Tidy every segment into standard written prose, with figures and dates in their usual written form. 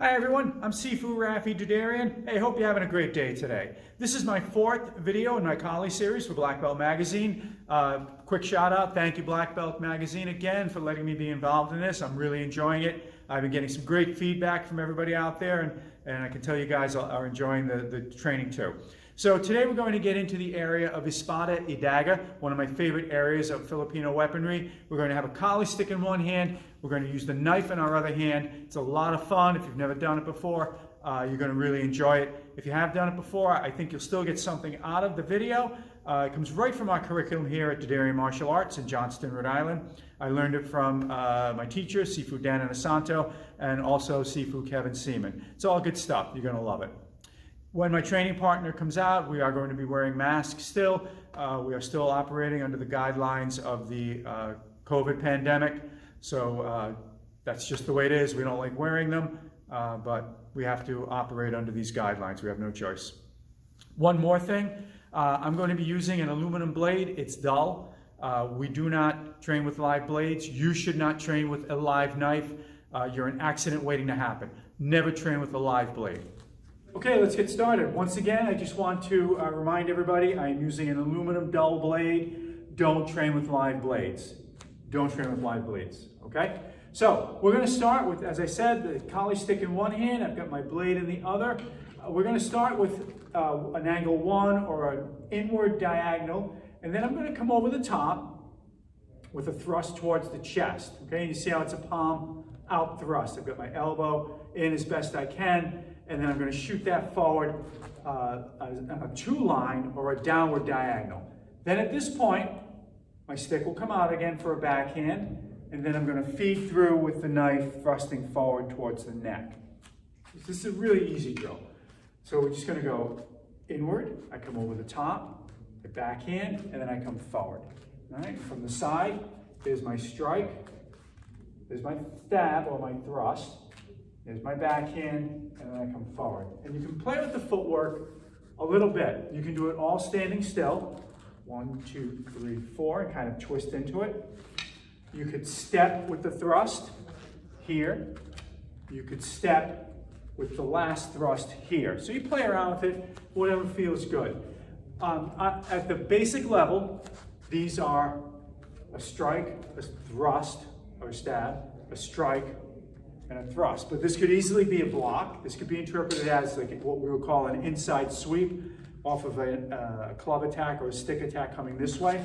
Hi everyone, I'm Sifu Rafi Judarian. Hey, hope you're having a great day today. This is my fourth video in my Kali series for Black Belt Magazine. Quick shout out, thank you Black Belt Magazine again for letting me be involved in this. I'm really enjoying it. I've been getting some great feedback from everybody out there, and I can tell you guys are enjoying the training too. So today we're going to get into the area of Espada y Daga, one of my favorite areas of Filipino weaponry. We're going to have a Kali stick in one hand. We're going to use the knife in our other hand. It's a lot of fun. If you've never done it before, you're going to really enjoy it. If you have done it before, I think you'll still get something out of the video. It comes right from our curriculum here at Judarian Martial Arts in Johnston, Rhode Island. I learned it from my teacher, Sifu Dan Anasanto, and also Sifu Kevin Seaman. It's all good stuff. You're going to love it. When my training partner comes out, we are going to be wearing masks still. We are still operating under the guidelines of the COVID pandemic. So that's just the way it is. We don't like wearing them, but we have to operate under these guidelines. We have no choice. One more thing, I'm going to be using an aluminum blade. It's dull. We do not train with live blades. You should not train with a live knife. You're an accident waiting to happen. Never train with a live blade. Okay, let's get started. Once again, I just want to remind everybody I'm using an aluminum dull blade. Don't train with live blades. Don't train with live blades, okay? So we're going to start with, as I said, the Kali stick in one hand. I've got my blade in the other. We're going to start with an angle 1 or an inward diagonal, and then I'm going to come over the top with a thrust towards the chest, okay? You see how it's a palm out thrust. I've got my elbow in as best I can, and then I'm going to shoot that forward on a 2-line or a downward diagonal. Then at this point, my stick will come out again for a backhand, and then I'm going to feed through with the knife thrusting forward towards the neck. This is a really easy drill. So we're just going to go inward, I come over the top, I backhand, and then I come forward. All right, from the side, there's my strike, there's my stab or my thrust, there's my backhand, and then I come forward. And you can play with the footwork a little bit. You can do it all standing still. 1, 2, 3, 4, and kind of twist into it. You could step with the thrust here. You could step with the last thrust here. So you play around with it, whatever feels good. At the basic level, these are a strike, a thrust, or stab, a strike, and a thrust. But this could easily be a block. This could be interpreted as like what we would call an inside sweep off of a club attack or a stick attack coming this way.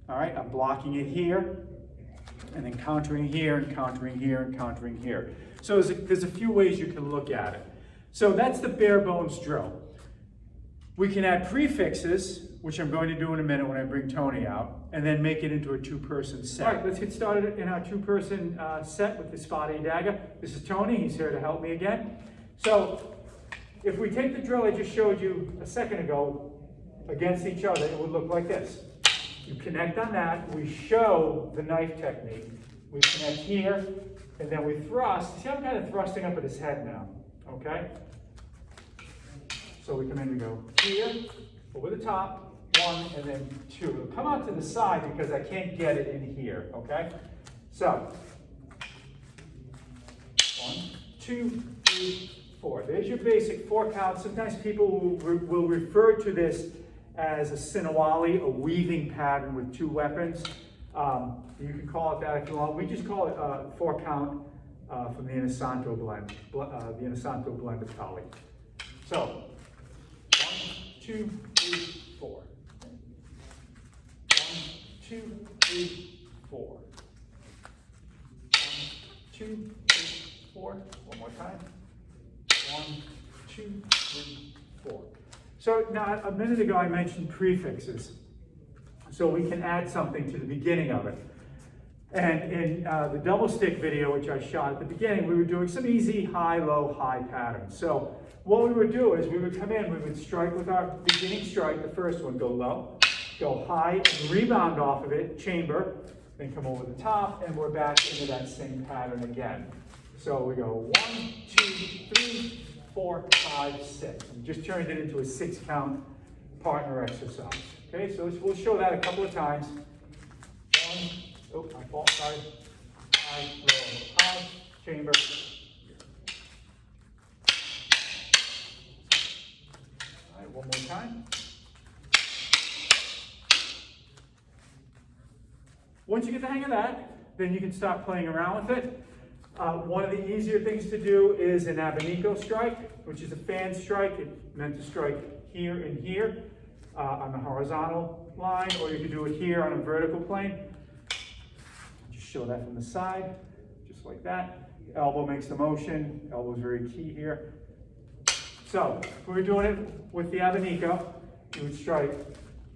All right, I'm blocking it here, and then countering here, and countering here, and countering here. So there's a few ways you can look at it. So that's the bare bones drill. We can add prefixes, which I'm going to do in a minute when I bring Tony out, and then make it into a 2-person set. All right, let's get started in our 2-person set with the Espada y Daga. This is Tony, he's here to help me again. So if we take the drill I just showed you a second ago against each other, it would look like this. You connect on that, we show the knife technique. We connect here, and then we thrust. See, I'm kind of thrusting up at his head now, okay? So we come in, we go here, over the top, 1, and then 2. It'll come out to the side because I can't get it in here, okay? So, 1, 2, 3, 4. There's your basic 4 count. Sometimes people will refer to this as a sinawali, a weaving pattern with 2 weapons. You can call it that if you want. We just call it 4 count from the Anasanto blend, the Anasanto blend of Kali. So, 1, 2, 3, 4. 1, 2, 3, 4. 1, 2, 3, 4. One more time. 1, 2, 3, 4. So now a minute ago I mentioned prefixes. So we can add something to the beginning of it. And in the double stick video, which I shot at the beginning, we were doing some easy high, low, high patterns. So what we would do is we would come in, we would strike with our beginning strike, the first one, go low, go high, and rebound off of it, chamber, then come over the top, and we're back into that same pattern again. So we go 1, 2, 3, 4, 5, 6. We just turned it into a 6-count partner exercise. Okay, so we'll show that a couple of times. 1, oh, my fault, sorry. High, low, high, chamber. One more time. Once you get the hang of that, then you can start playing around with it. One of the easier things to do is an abanico strike, which is a fan strike. It's meant to strike here and here on the horizontal line, or you can do it here on a vertical plane. Just show that from the side, just like that. Elbow makes the motion. Elbow is very key here. So if we were doing it with the abanico, you would strike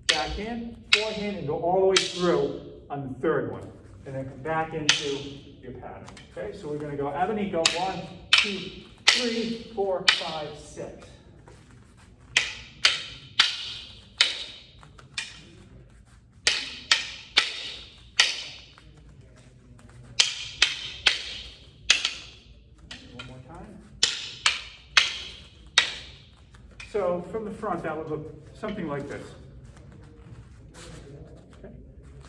backhand, forehand, and go all the way through on the third one, and then come back into your pattern. Okay, so we're going to go abanico, 1, 2, 3, 4, 5, 6. One more time. So from the front, that would look something like this.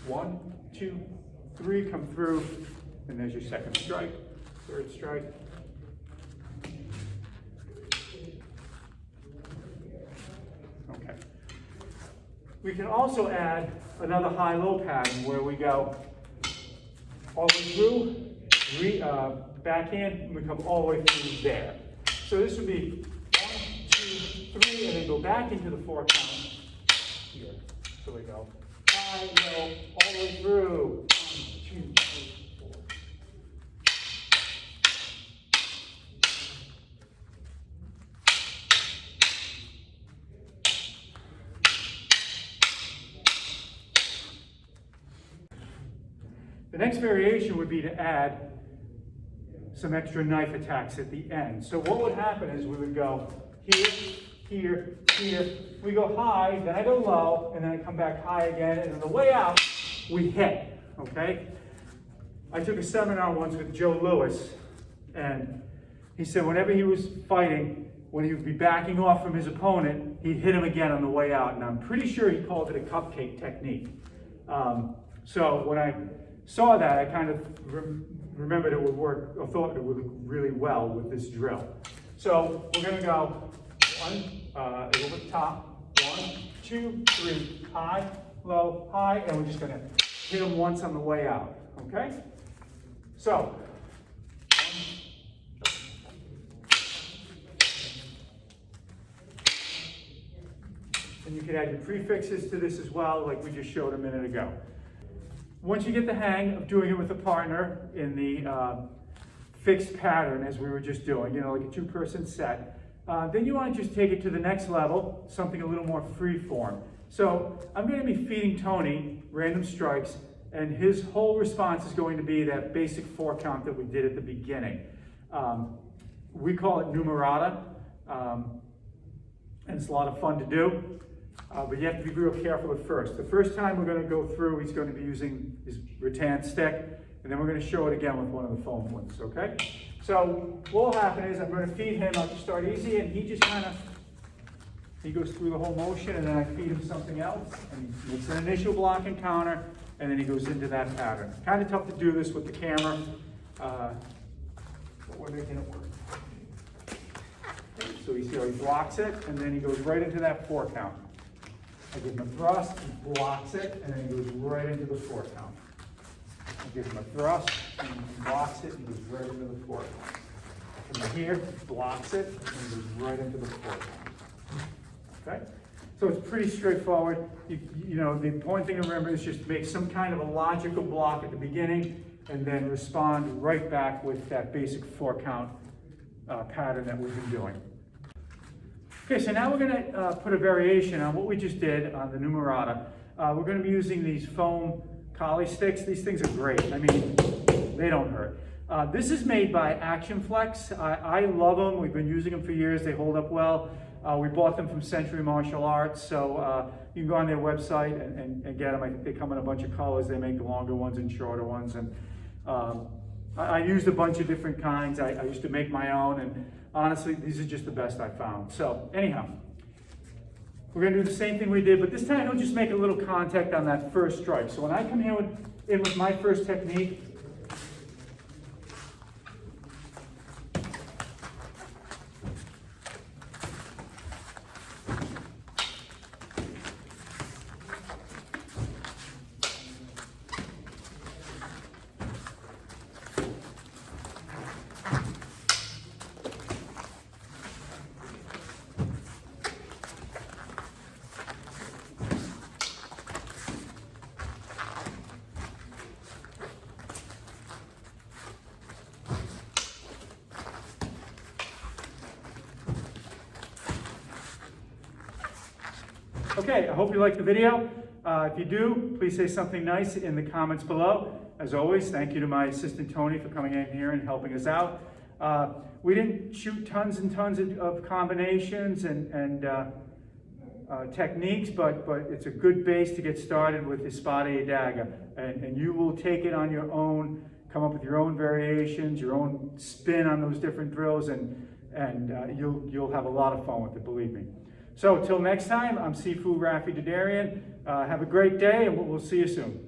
1, 2, 3, come through, and there's your second strike, third strike. Okay. We can also add another high-low pattern where we go all the way through, backhand, and we come all the way through there. So this would be 1, 2, 3, and then go back into the 4 count here. So we go high, low, all the way through. 1, 2, 3, 4. The next variation would be to add some extra knife attacks at the end. So what would happen is we would go here, here, here. We go high, then I go low, and then I come back high again, and on the way out, we hit, okay? I took a seminar once with Joe Lewis, and he said whenever he was fighting, when he would be backing off from his opponent, he'd hit him again on the way out, and I'm pretty sure he called it a cupcake technique. So when I saw that, I kind of remembered it would work, or thought it would work really well with this drill. So we're going to go a little bit top, 1, 2, 3, high, low, high, and we're just going to hit them once on the way out, okay? So, and you can add your prefixes to this as well, like we just showed a minute ago. Once you get the hang of doing it with a partner in the fixed pattern, as we were just doing, you know, like a 2-person set, then you want to just take it to the next level, something a little more free form. So I'm going to be feeding Tony random strikes, and his whole response is going to be that basic 4 count that we did at the beginning. We call it numerata, and it's a lot of fun to do. But you have to be real careful at first. The first time we're going to go through, he's going to be using his rattan stick, and then we're going to show it again with one of the foam ones, okay? So what will happen is I'm going to feed him, I'll just start easy, and he just kind of, he goes through the whole motion, and then I feed him something else, and he makes an initial block and counter, and then he goes into that pattern. Kind of tough to do this with the camera, but we're making it work. So you see how he blocks it, and then he goes right into that 4 count. I give him a thrust, he blocks it, and then he goes right into the 4 count. I give him a thrust, and he blocks it, and he goes right into the 4 count. From here, blocks it, and he goes right into the 4 count. Okay? So it's pretty straightforward. You know, the important thing to remember is just make some kind of a logical block at the beginning, and then respond right back with that basic 4 count pattern that we've been doing. Okay, so now we're going to put a variation on what we just did on the numerata. We're going to be using these foam collie sticks. These things are great. I mean, they don't hurt. This is made by Action Flex. I love them. We've been using them for years. They hold up well. We bought them from Century Martial Arts, so you can go on their website and get them. I think they come in a bunch of colors. They make longer ones and shorter ones. And I used a bunch of different kinds. I used to make my own, and honestly, these are just the best I found. So anyhow, we're going to do the same thing we did, but this time we'll just make a little contact on that first strike. So when I come in with my first technique, Okay, I hope you liked the video. If you do, please say something nice in the comments below. As always, thank you to my assistant Tony for coming in here and helping us out. We didn't shoot tons and tons of combinations and techniques, but it's a good base to get started with Espada y Daga. And you will take it on your own, come up with your own variations, your own spin on those different drills, and you'll have a lot of fun with it, believe me. So till next time, I'm Sifu Rafi Dadarian. Have a great day, and we'll see you soon.